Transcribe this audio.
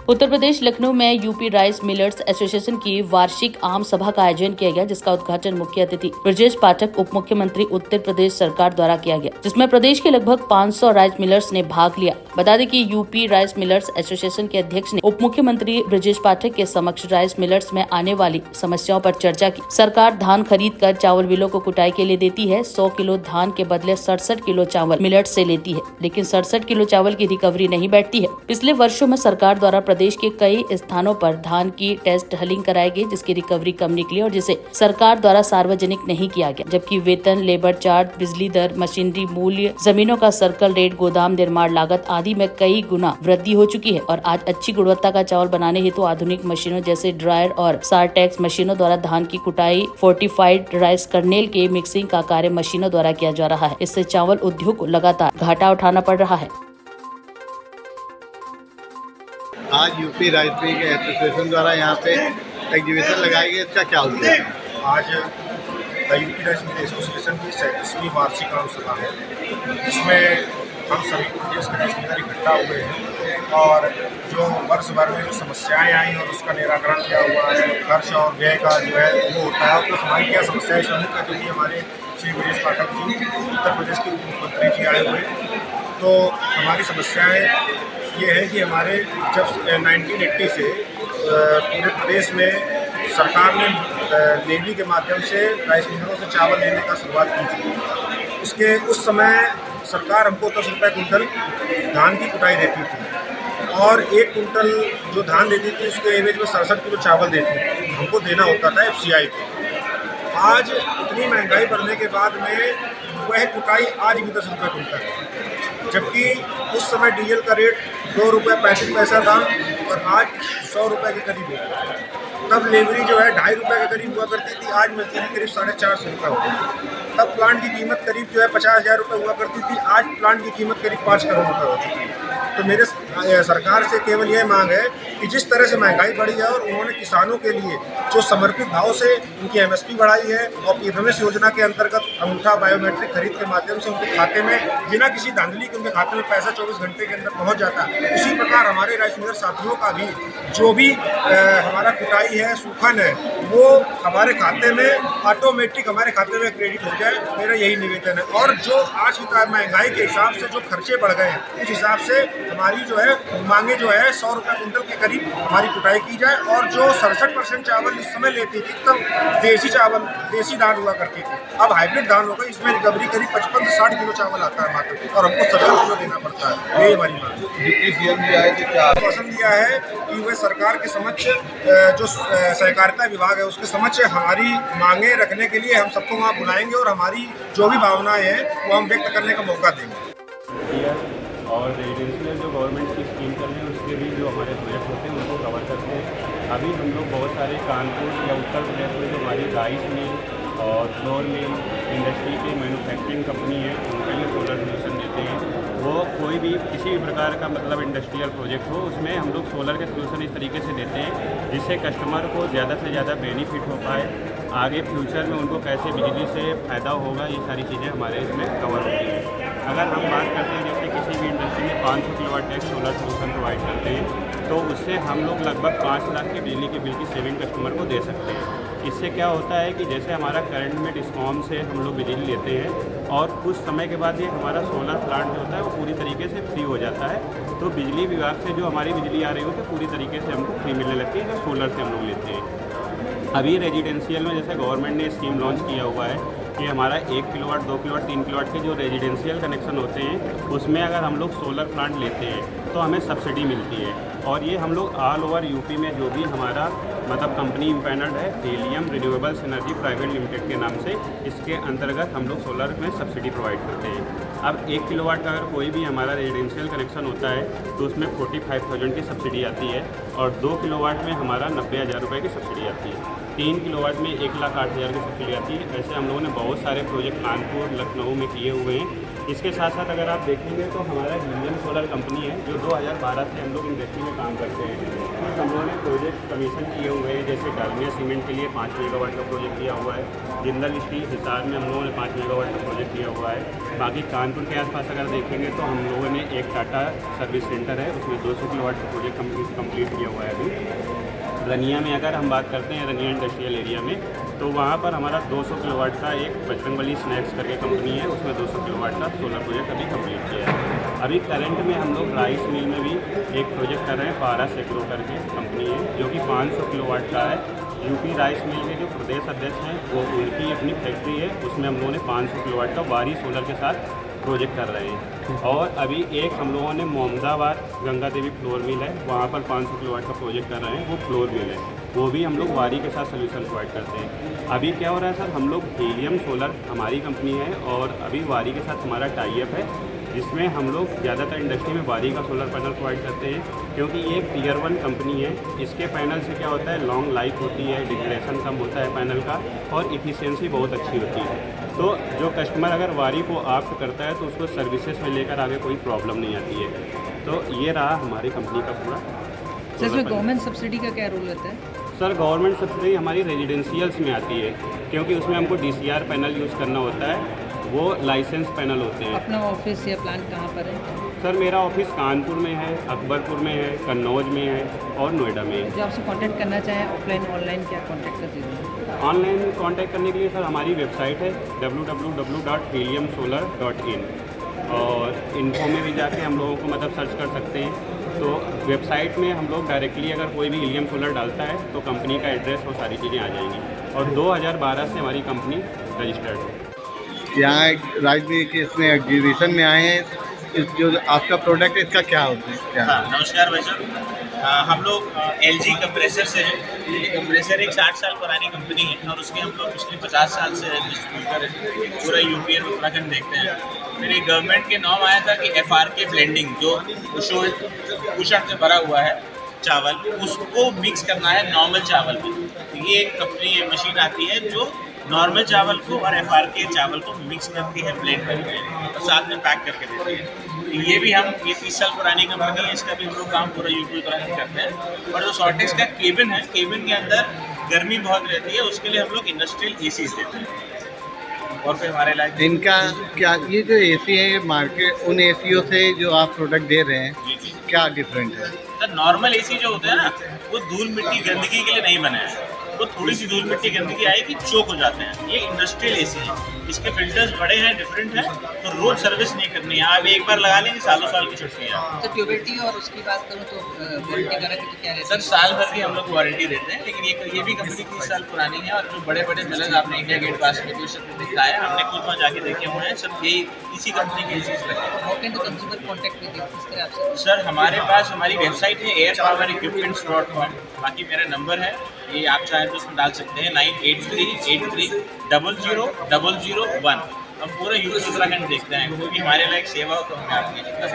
उत्तर प्रदेश लखनऊ में UP rice millers association की वार्षिक आम सभा का आयोजन किया गया, जिसका उद्घाटन मुख्य अतिथि ब्रजेश पाठक उप मुख्यमंत्री उत्तर प्रदेश सरकार द्वारा किया गया, जिसमें प्रदेश के लगभग 500 राइस मिलर्स ने भाग लिया। बता दें कि यूपी राइस मिलर्स एसोसिएशन के अध्यक्ष ने उप मुख्यमंत्री ब्रजेश पाठक के समक्ष राइस मिलर्स में आने वाली समस्याओं पर चर्चा की। सरकार धान खरीद कर चावल मिलों को कुटाई के लिए देती है। 100 किलो धान के बदले 67 किलो चावल मिलर्स से लेती है, लेकिन 67 किलो चावल की रिकवरी नहीं बैठती है। पिछले वर्षों में सरकार द्वारा प्रदेश के कई स्थानों पर धान की टेस्ट हलिंग कराई गई, जिसकी रिकवरी कम निकली और जिसे सरकार द्वारा सार्वजनिक नहीं किया गया। जबकि वेतन, लेबर चार्ज, बिजली दर, मशीनरी मूल्य, जमीनों का सर्कल रेट, गोदाम निर्माण लागत आदि में कई गुना वृद्धि हो चुकी है और आज अच्छी गुणवत्ता का चावल बनाने हेतु आधुनिक मशीनों जैसे ड्रायर और सारटेक्स मशीनों द्वारा धान की कुटाई, फोर्टिफाइड राइस कर्नेल के मिक्सिंग का कार्य मशीनों द्वारा किया जा रहा है। इससे चावल उद्योग को लगातार घाटा उठाना पड़ रहा है। आज यूपी राइस मिल एसोसिएशन द्वारा यहाँ पे एग्जीबिशन लगाई गई, इसका क्या उद्देश्य है? आज यूपी राइस मिल एसोसिएशन की 37वीं वार्षिक आम सभा है। इसमें हम सभी प्रदेश के राइस मिलर इकट्ठा हुए हैं और जो वर्ष भर में जो समस्याएं आई और उसका निराकरण किया हुआ है, खर्च और व्यय का जो है वो होता है। तो हमारी क्या समस्याएं शामिल कर रही है, हमारे श्री ब्रजेश पाठक जी उत्तर प्रदेश के उप मुख्यमंत्री जी आए हुए। तो हमारी समस्याएं ये है कि हमारे जब 1980 से पूरे प्रदेश में सरकार ने लेवी के माध्यम से राइस मिलरों से चावल लेने का शुरुआत की थी। उसके उस समय सरकार हमको 10 रुपये कुंटल धान की कुटाई देती थी और 1 कुंटल जो धान देती थी उसके एवज में 67 किलो चावल देती थी, हमको देना होता था FCI को। आज इतनी महंगाई बढ़ने के बाद में वह कुटाई आज भी 10 रुपये कुंटल है, जबकि उस समय डीजल का रेट 2 रुपये 35 पैसा था और आज 100 रुपये के करीब है। तब लेबरी जो है 2.5 रुपये के करीब हुआ करती थी, आज मजदूरी करीब 450 रुपये हो गई। तब प्लांट की कीमत करीब जो है 50,000 रुपये हुआ करती थी, आज प्लांट की कीमत करीब 5 करोड़ रुपये हो चुकी है। तो मेरे सरकार से केवल यह मांग है कि जिस तरह से महंगाई बढ़ी है और उन्होंने किसानों के लिए जो समर्पित भाव से उनकी MSP बढ़ाई है और PMS योजना के अंतर्गत अंगूठा बायोमेट्रिक खरीद के माध्यम से उनके खाते में बिना किसी धांधली के उनके खाते में पैसा 24 घंटे के अंदर पहुंच जाता है। उसी प्रकार हमारे राइस मिलर साथियों का भी जो भी हमारा कुटाई है, सूखन है, वो हमारे खाते में ऑटोमेटिक हमारे खाते में क्रेडिट हो जाए, मेरा यही निवेदन है। और जो आज की महंगाई के हिसाब से जो खर्चे बढ़ गए हैं, उस हिसाब से हमारी जो है मांगे जो है 100 रुपये कुंटल के करीब हमारी कुटाई की जाए। और जो 67% चावल इस समय लेती थी तब देसी चावल, देसी धान हुआ करती थी, अब हाइब्रिड धान हो गई, इसमें रिकवरी करीब 55 से 60 किलो चावल आता है मात्र और हमको 70 किलो देना पड़ता है। यही हमारी मांग है। पसंद दिया है कि वह सरकार के समक्ष जो सहकारिता विभाग है उसके समक्ष हमारी मांगे रखने के लिए हम सबको वहाँ बुलाएंगे और हमारी जो भी भावनाएं हैं वो हम व्यक्त करने का मौका देंगे। और रेजिडेंशियल जो गवर्नमेंट की स्कीम चल रही है उसके भी जो हमारे प्रोजेक्ट होते हैं उनको कवर करते हैं। अभी हम लोग बहुत सारे कानपुर या उत्तर प्रदेश में जो हमारी राइस मिल और फ्लोर मिल इंडस्ट्री की मैन्युफैक्चरिंग कंपनी है उनके लिए सोलर सोल्यूशन देते हैं। वो कोई भी किसी भी प्रकार का मतलब इंडस्ट्रियल प्रोजेक्ट हो उसमें हम लोग सोलर के सोल्यूशन इस तरीके से देते हैं जिससे कस्टमर को ज़्यादा से ज़्यादा बेनिफिट हो पाए, आगे फ्यूचर में उनको कैसे बिजली से फ़ायदा होगा, ये सारी चीज़ें हमारे इसमें कवर होती हैं। अगर हम बात करते हैं जैसे किसी भी इंडस्ट्री में 500 किलोवाट एक सोलर सोल्यूशन प्रोवाइड करते हैं तो उससे हम लोग लगभग 5 लाख के बिजली के बिल की सेविंग कस्टमर को दे सकते हैं। इससे क्या होता है कि जैसे हमारा करंट में डिस्कॉम से हम लोग बिजली लेते हैं और कुछ समय के बाद ये हमारा सोलर प्लांट जो होता है वो पूरी तरीके से फ्री हो जाता है, तो बिजली विभाग से जो हमारी बिजली आ रही होती है पूरी तरीके से हमको फ्री मिलने लगती है जो सोलर से हम लोग लेते हैं। अभी रेजिडेंशियल में जैसे गवर्नमेंट ने स्कीम लॉन्च किया हुआ है कि हमारा 1 किलोवाट, 2 किलोवाट, 3 किलोवाट के जो रेजिडेंशियल कनेक्शन होते हैं उसमें अगर हम लोग सोलर प्लांट लेते हैं तो हमें सब्सिडी मिलती है। और ये हम लोग ऑल ओवर यूपी में जो भी हमारा मतलब कंपनी इम्पैनल्ड है helium renewables energy private limited के नाम से, इसके अंतर्गत हम लोग सोलर में सब्सिडी प्रोवाइड करते हैं। अब 1 किलोवाट का अगर कोई भी हमारा रेजिडेंशियल कनेक्शन होता है तो उसमें 45,000 की सब्सिडी आती है और 2 किलोवाट में हमारा 90,000 रुपये की सब्सिडी आती है। 3 किलोवाट में 1,08,000 की सब्सिडी आती है। ऐसे हम लोगों ने बहुत सारे प्रोजेक्ट कानपुर, लखनऊ में किए हुए हैं इसके साथ साथ अगर आप देखेंगे तो हमारा हिलियम सोलर कंपनी है जो 2012 से हम लोग इंडस्ट्री में काम करते हैं। तो हम लोगों ने प्रोजेक्ट कमीशन किए हुए हैं, जैसे डालमिया सीमेंट के लिए 5 मेगावाट का प्रोजेक्ट दिया हुआ है, जिंदल स्टील हिसार में हम लोगों ने 5 मेगावाट का प्रोजेक्ट दिया हुआ है। बाकी कानपुर के आसपास अगर देखेंगे तो हम लोगों ने एक टाटा सर्विस सेंटर है, उसमें 200 किलोवाट का प्रोजेक्ट कंप्लीट किया हुआ है अभी। रनिया में अगर हम बात करते हैं, रनिया इंडस्ट्रियल एरिया में, तो वहाँ पर हमारा 200 किलोवाट का एक बजरंगबली स्नैक्स करके कंपनी है, उसमें 200 किलोवाट का सोलर प्रोजेक्ट अभी कंप्लीट किया है। अभी करंट में हम लोग राइस मिल में भी एक प्रोजेक्ट कर रहे हैं, 12 सेक्रो करके कंपनी है, जो कि 500 किलोवाट का है। यूपी राइस मिल के जो प्रदेश अध्यक्ष हैं वो उनकी अपनी फैक्ट्री है, उसमें हम लोगों ने 500 किलोवाट का वारी सोलर के साथ प्रोजेक्ट कर रहे हैं। और अभी एक हम लोगों ने मोहम्मदाबाद गंगा देवी फ्लोर मिल है, वहाँ पर 500 किलोवाट का प्रोजेक्ट कर रहे हैं, वो फ्लोर मिल है, वो भी हम लोग वारी के साथ सोल्यूशन प्रोवाइड करते हैं। अभी क्या हो रहा है सर, हम लोग हीलियम सोलर हमारी कंपनी है और अभी वारी के साथ हमारा टाई अप है, जिसमें हम लोग ज़्यादातर इंडस्ट्री में वारी का सोलर पैनल प्रोवाइड करते हैं, क्योंकि ये एक टियर 1 कंपनी है। इसके पैनल से क्या होता है, लॉन्ग लाइफ होती है, डिग्रेडेशन कम होता है पैनल का, और इफ़िशियंसी बहुत अच्छी होती है। तो जो कस्टमर अगर वारी को ऑप्ट करता है तो उसको सर्विसेज में लेकर आगे कोई प्रॉब्लम नहीं आती है। तो ये रहा हमारी कंपनी का पूरा। सर इसमें गवर्नमेंट सब्सिडी का क्या रोल रहता है? सर गवर्नमेंट सब्सिडी हमारी रेजिडेंशियल्स में आती है, क्योंकि उसमें हमको DCR पैनल यूज़ करना होता है, वो लाइसेंस पैनल होते हैं। अपना ऑफिस या प्लांट कहाँ पर है? सर मेरा ऑफिस कानपुर में है, अकबरपुर में है, कन्नौज में है और नोएडा में है। जो आपसे कांटेक्ट करना चाहें ऑफलाइन ऑनलाइन क्या कांटेक्ट कर सकते हैं? ऑनलाइन कांटेक्ट करने के लिए सर हमारी वेबसाइट है www.heliumsolar.in, और इन्फो में भी जाके हम लोगों को मतलब सर्च कर सकते हैं। तो वेबसाइट में हम लोग डायरेक्टली अगर कोई भी हीलियम सोलर डालता है तो कंपनी का एड्रेस वो सारी चीज़ें आ जाएंगी। और 2012 से हमारी कंपनी रजिस्टर्ड है। यहाँ राजनीति के इसमें एग्जीबिशन में आए हैं, इस जो आपका प्रोडक्ट है इसका क्या होता है क्या? हाँ, नमस्कार भाई साहब। हम लोग LG कंप्रेसर से हैं। ये कंप्रेसर एक 60 साल पुरानी कंपनी है और उसके हम लोग पिछले 50 साल से डिस्ट्रीब्यूटर है, पूरा यूपी और उत्तराखंड देखते हैं। फिर एक गवर्नमेंट के नॉर्म आया था कि FRK ब्लेंडिंग, जो कुशन से भरा हुआ है चावल, उसको मिक्स करना है नॉर्मल चावल में। ये एक कंपनी है, मशीन आती है जो नॉर्मल चावल को और FRK चावल को मिक्स करती है, ब्लेंड करती है और साथ में पैक करके देती है। ये भी हम, ये 30 साल पुरानी कंपनी है, इसका भी हम लोग काम पूरा यूपी उत्तराखंड करते हैं। और जो शॉर्टेज का केबिन है, केबिन के अंदर गर्मी बहुत रहती है, उसके लिए हम लोग इंडस्ट्रियल एसीज देते हैं। और फिर हमारे लायक इनका क्या, ये जो AC है ये मार्केट उन ACO से जो आप प्रोडक्ट दे रहे हैं जी क्या डिफरेंट है? सर नॉर्मल एसी जो होता है ना, वो धूल मिट्टी गंदगी के लिए नहीं बना है, वो थोड़ी सी धूल मिट्टी गंदगी आएगी चोक हो जाते हैं। ये इंडस्ट्रियल एसी है, इसके फिल्टर्स बड़े हैं, डिफरेंट हैं, तो रोज सर्विस नहीं करनी है, आप एक बार लगा लेंगे, सालों साल की छुट्टी है। तो ट्यूबिलिटी और उसकी बात करूँ तो वारंटी गारंटी तो क्या रहती सर साल भर की हम लोग वारंटी देते हैं, लेकिन ये भी कंपनी 30 साल पुरानी है। और जो बड़े बड़े मिलर आपने इंडिया गेट पास में जो सब दिखाया, हमने खुद वहाँ जाके देखे हुए हैं, सब ये इसी कंपनी के एसीज लगे हैं। How can the consumer contact with you? किस तरह आपसे? सर हमारे पास हमारी वेबसाइट है airpowerequipments.com, बाकी मेरा नंबर है, ये आप चाहें तो उसमें डाल सकते हैं 9838300001। हम पूरा यूपी उत्तराखंड देखते हैं, क्योंकि हमारे लायक सेवा हो तो हमें आपकी